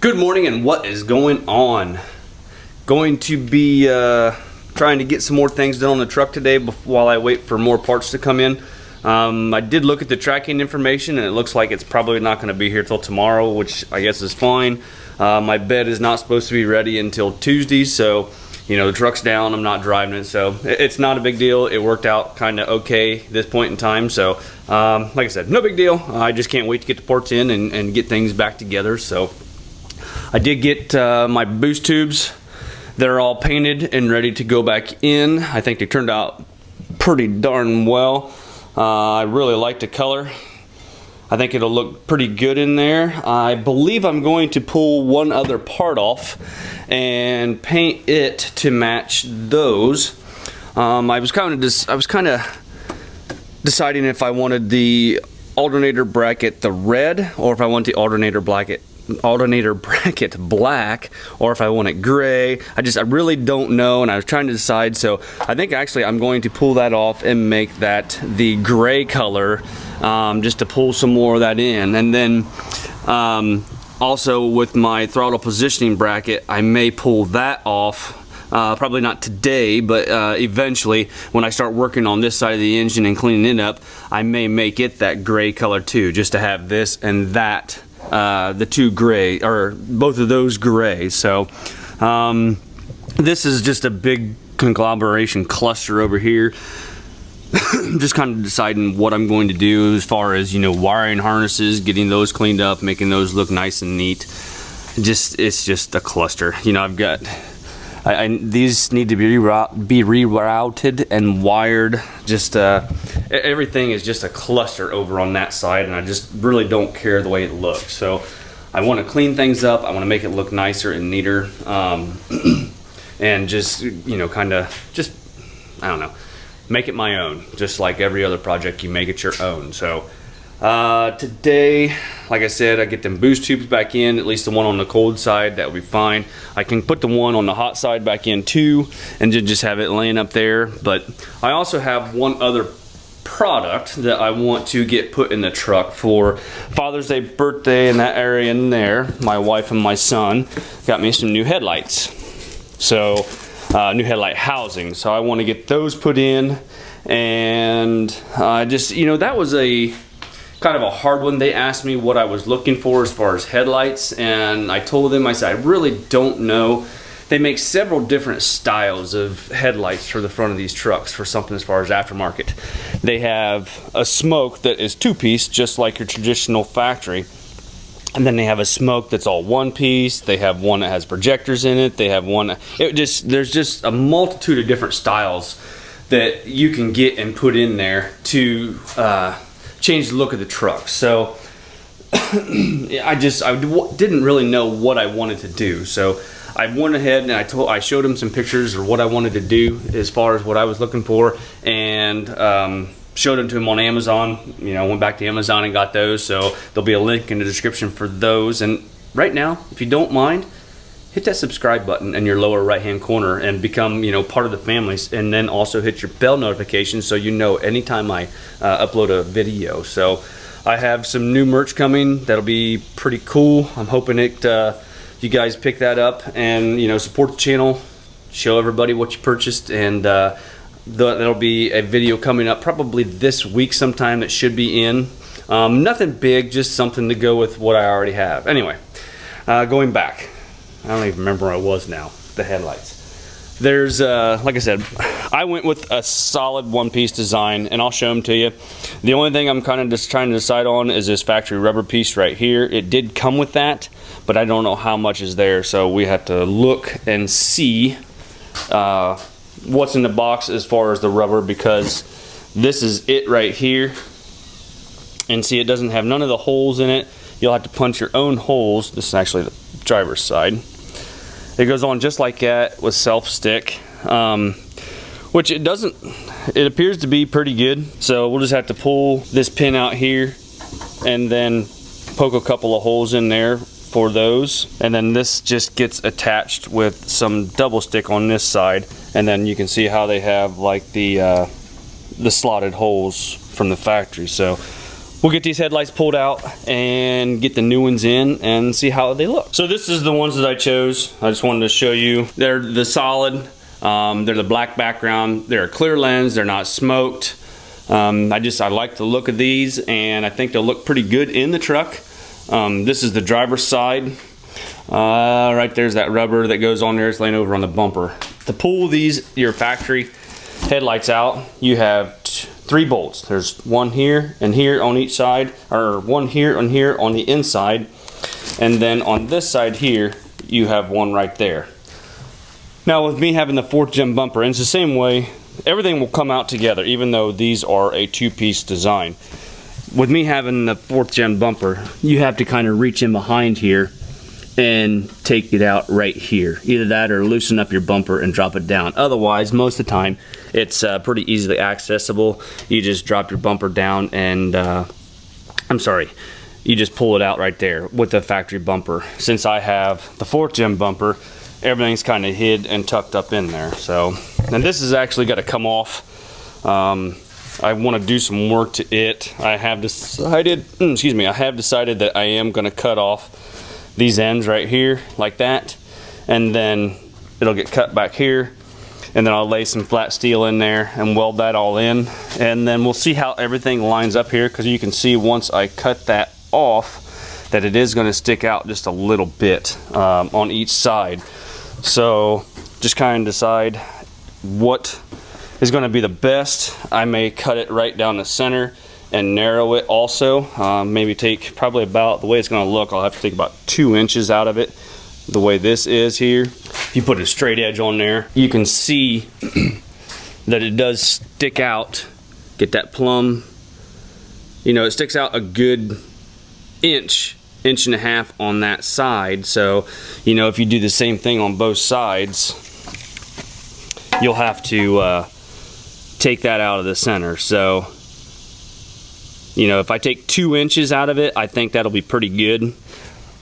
Good morning, and what is going on? Going to be trying to get some more things done on the truck today while I wait for more parts to come in. I did look at the tracking information and it looks like it's probably not going to be here till tomorrow, which I guess is fine. My bed is not supposed to be ready until Tuesday, so you know the truck's down, I'm not driving it, so it's not a big deal. It worked out kind of okay this point in time, so like I said, no big deal. I just can't wait to get the parts in and get things back together. So I did get my boost tubes. They're all painted and ready to go back in. I think they turned out pretty darn well. I really like the color. I think it'll look pretty good in there. I believe I'm going to pull one other part off and paint it to match those. I was kind of deciding if I wanted the alternator bracket the red, or if I want the alternator bracket black, or if I want it gray. I really don't know, and I was trying to decide. So I think actually I'm going to pull that off and make that the gray color, just to pull some more of that in. And then also with my throttle positioning bracket, I may pull that off. Probably not today, but eventually when I start working on this side of the engine and cleaning it up, I may make it that gray color too, just to have this and that, the two gray, or both of those gray. So this is just a big conglomeration cluster over here. Just kind of deciding what I'm going to do as far as, you know, wiring harnesses, getting those cleaned up, making those look nice and neat. It's just a cluster. You know, I've got these need to be rerouted and wired. Just everything is just a cluster over on that side, and I just really don't care the way it looks. So I want to clean things up. I want to make it look nicer and neater, and just, you know, kind of just, I don't know, make it my own, just like every other project you make it your own. So today, like I said, I get them boost tubes back in, at least the one on the cold side. That will be fine. I can put the one on the hot side back in too, and just have it laying up there. But I also have one other product that I want to get put in the truck for Father's Day, birthday, in that area in there. My wife and my son got me some new headlights. So new headlight housing. So I want to get those put in, and just, you know, that was a kind of a hard one. They asked me what I was looking for as far as headlights, and I told them, I said, I really don't know. They make several different styles of headlights for the front of these trucks for something as far as aftermarket. They have a smoke that is two-piece, just like your traditional factory. And then they have a smoke that's all one piece. They have one that has projectors in it. They have one, there's just a multitude of different styles that you can get and put in there to change the look of the truck. So I didn't really know what I wanted to do. So I went ahead and I showed him some pictures of what I wanted to do as far as what I was looking for, and showed them to him on Amazon. You know, went back to Amazon and got those. So there'll be a link in the description for those. And right now, if you don't mind, hit that subscribe button in your lower right hand corner and become, you know, part of the family. And then also hit your bell notification so you know anytime I upload a video. So I have some new merch coming that'll be pretty cool. I'm hoping you guys pick that up and, you know, support the channel, show everybody what you purchased, and there'll be a video coming up probably this week sometime that should be in. Nothing big, just something to go with what I already have. Anyway, going back, I don't even remember where I was now. The headlights. There's, like I said, I went with a solid one-piece design, and I'll show them to you. The only thing I'm kind of just trying to decide on is this factory rubber piece right here. It did come with that, but I don't know how much is there, so we have to look and see what's in the box as far as the rubber, because this is it right here. And see, it doesn't have none of the holes in it. You'll have to punch your own holes. This is actually the driver's side. It goes on just like that with self-stick, which it doesn't, it appears to be pretty good. So we'll just have to pull this pin out here and then poke a couple of holes in there for those. And then this just gets attached with some double stick on this side. And then you can see how they have like the slotted holes from the factory. So we'll get these headlights pulled out and get the new ones in and see how they look. So this is the ones that I chose. I just wanted to show you. They're the solid, they're the black background, they're a clear lens, they're not smoked. I like the look of these, and I think they'll look pretty good in the truck. This is the driver's side. Right there's that rubber that goes on there. It's laying over on the bumper. To pull these, your factory headlights out, you have 3 bolts. There's one here and here on each side, or one here and here on the inside, and then on this side here you have one right there. Now with me having the 4th gen bumper, and it's the same way, everything will come out together even though these are a 2-piece design. With me having the 4th gen bumper, you have to kind of reach in behind here and take it out right here. Either that or loosen up your bumper and drop it down. Otherwise, most of the time, it's pretty easily accessible. You just drop your bumper down and, you just pull it out right there with the factory bumper. Since I have the 4th gen bumper, everything's kind of hid and tucked up in there. So, and this is actually got to come off. I want to do some work to it. I have decided that I am going to cut off these ends right here like that, and then it'll get cut back here, and then I'll lay some flat steel in there and weld that all in, and then we'll see how everything lines up here, because you can see once I cut that off that it is going to stick out just a little bit on each side. So just kind of decide what is going to be the best. I may cut it right down the center and narrow it also. Maybe take probably about, the way it's going to look, I'll have to take about 2 inches out of it, the way this is here. If you put a straight edge on there, you can see that it does stick out. Get that plumb, you know, it sticks out a good inch and a half on that side. So, you know, if you do the same thing on both sides, you'll have to take that out of the center. So, you know, if I take 2 inches out of it, I think that'll be pretty good.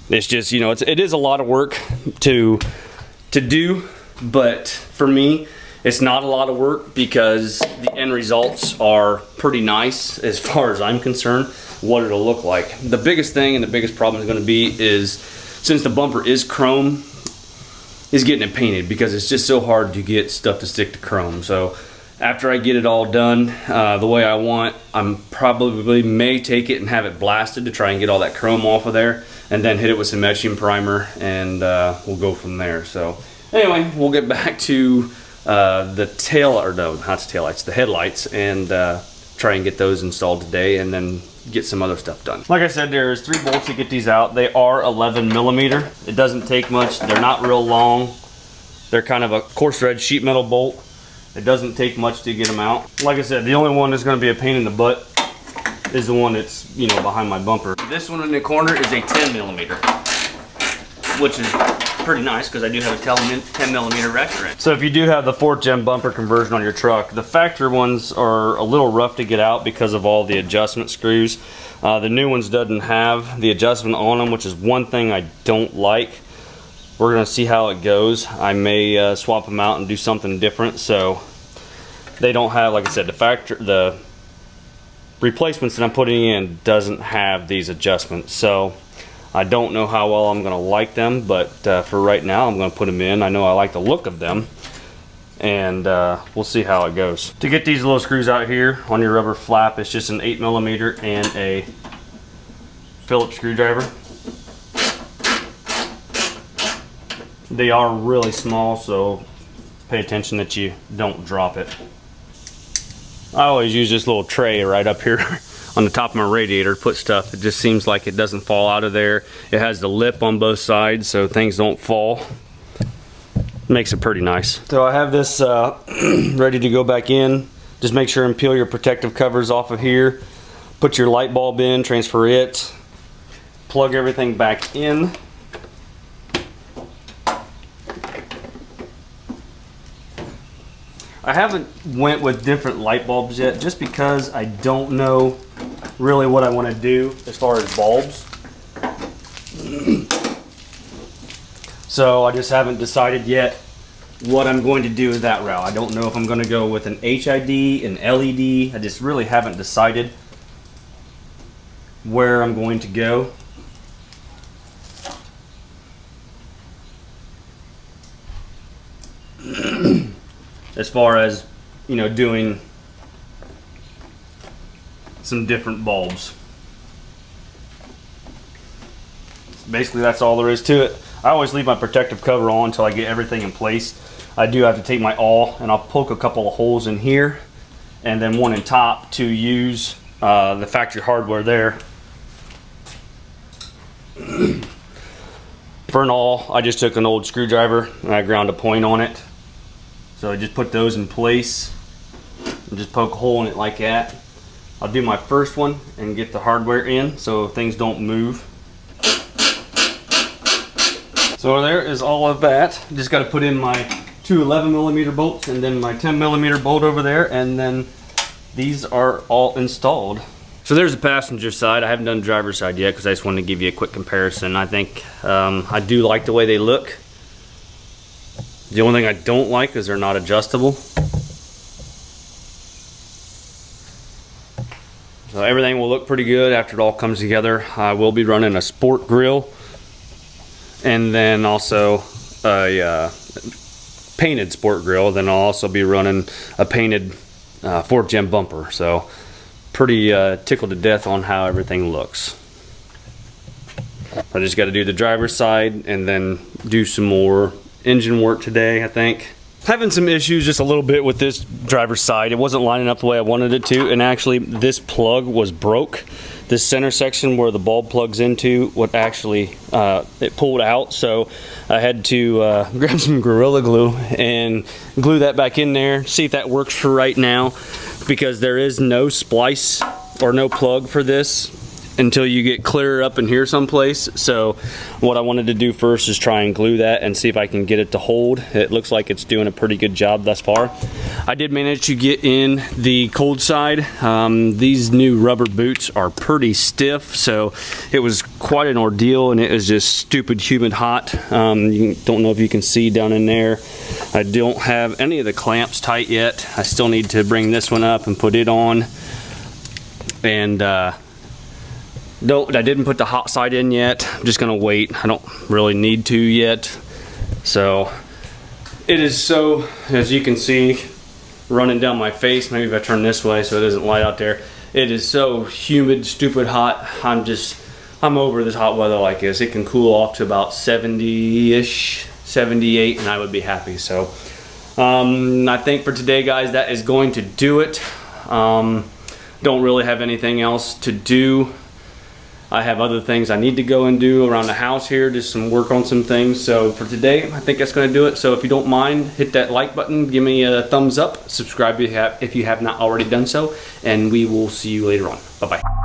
It's just, you know, it is a lot of work to do, but for me, it's not a lot of work because the end results are pretty nice as far as I'm concerned, what it'll look like. The biggest thing and the biggest problem is going to be is, since the bumper is chrome, is getting it painted, because it's just so hard to get stuff to stick to chrome. So after I get it all done the way I want, I'm probably may take it and have it blasted to try and get all that chrome off of there, and then hit it with some etching primer, and we'll go from there. So anyway, we'll get back to the the headlights, and try and get those installed today, and then get some other stuff done. Like I said, there's 3 bolts to get these out. They are 11 millimeter. It doesn't take much. They're not real long. They're kind of a coarse thread sheet metal bolt. It doesn't take much to get them out. Like I said, the only one that's going to be a pain in the butt is the one that's, you know, behind my bumper. This one in the corner is a 10 millimeter, which is pretty nice because I do have a 10 millimeter rector. So if you do have the 4th gen bumper conversion on your truck, the factory ones are a little rough to get out because of all the adjustment screws. The new ones doesn't have the adjustment on them, which is one thing I don't like. We're gonna see how it goes. I may swap them out and do something different. So they don't have, like I said, the replacements that I'm putting in doesn't have these adjustments. So I don't know how well I'm gonna like them, but for right now I'm gonna put them in. I know I like the look of them, and we'll see how it goes. To get these little screws out here on your rubber flap, it's just an 8 millimeter and a Phillips screwdriver. They are really small, so pay attention that you don't drop it. I always use this little tray right up here on the top of my radiator to put stuff. It just seems like it doesn't fall out of there. It has the lip on both sides so things don't fall. Makes it pretty nice. So I have this ready to go back in. Just make sure and peel your protective covers off of here. Put your light bulb in, transfer it, plug everything back in. I haven't went with different light bulbs yet, just because I don't know really what I want to do as far as bulbs. So I just haven't decided yet what I'm going to do with that route. I don't know if I'm going to go with an HID, an LED. I just really haven't decided. where I'm going to go. As far as, you know, doing some different bulbs. Basically, that's all there is to it. I always leave my protective cover on until I get everything in place. I do have to take my awl and I'll poke a couple of holes in here and then one in top to use the factory hardware there. For an awl, I just took an old screwdriver and I ground a point on it. So I just put those in place and just poke a hole in it like that. I'll do my first one and get the hardware in so things don't move. So there is all of that. Just got to put in my two 11mm bolts and then my 10mm bolt over there, and then these are all installed. So there's the passenger side. I haven't done the driver's side yet because I just wanted to give you a quick comparison. I think I do like the way they look. The only thing I don't like is they're not adjustable. So everything will look pretty good after it all comes together. I will be running a sport grill and then also a painted sport grill. Then I'll also be running a painted 4th gen bumper. So pretty tickled to death on how everything looks. I just got to do the driver's side and then do some more engine work today, I think. Having some issues just a little bit with this driver's side. It wasn't lining up the way I wanted it to, and actually this plug was broke. This center section where the bulb plugs into, what actually it pulled out, so I had to grab some Gorilla Glue and glue that back in there, see if that works for right now, because there is no splice or no plug for this until you get clear up in here someplace. So what I wanted to do first is try and glue that and see if I can get it to hold. It looks like it's doing a pretty good job thus far. I did manage to get in the cold side. These new rubber boots are pretty stiff, so it was quite an ordeal, and it was just stupid humid hot. You don't know if you can see down in there. I don't have any of the clamps tight yet. I still need to bring this one up and put it on. And I didn't put the hot side in yet. I'm just gonna wait. I don't really need to yet. So it is so, as you can see, running down my face. Maybe if I turn this way so it isn't light out there. It is so humid, stupid hot. I'm over this hot weather like this. It can cool off to about 70-ish, 78, and I would be happy. So I think for today, guys, that is going to do it. Don't really have anything else to do. I have other things I need to go and do around the house here, just some work on some things. So for today, I think that's going to do it. So if you don't mind, hit that like button, give me a thumbs up, subscribe if you have not already done so, and we will see you later on. Bye-bye.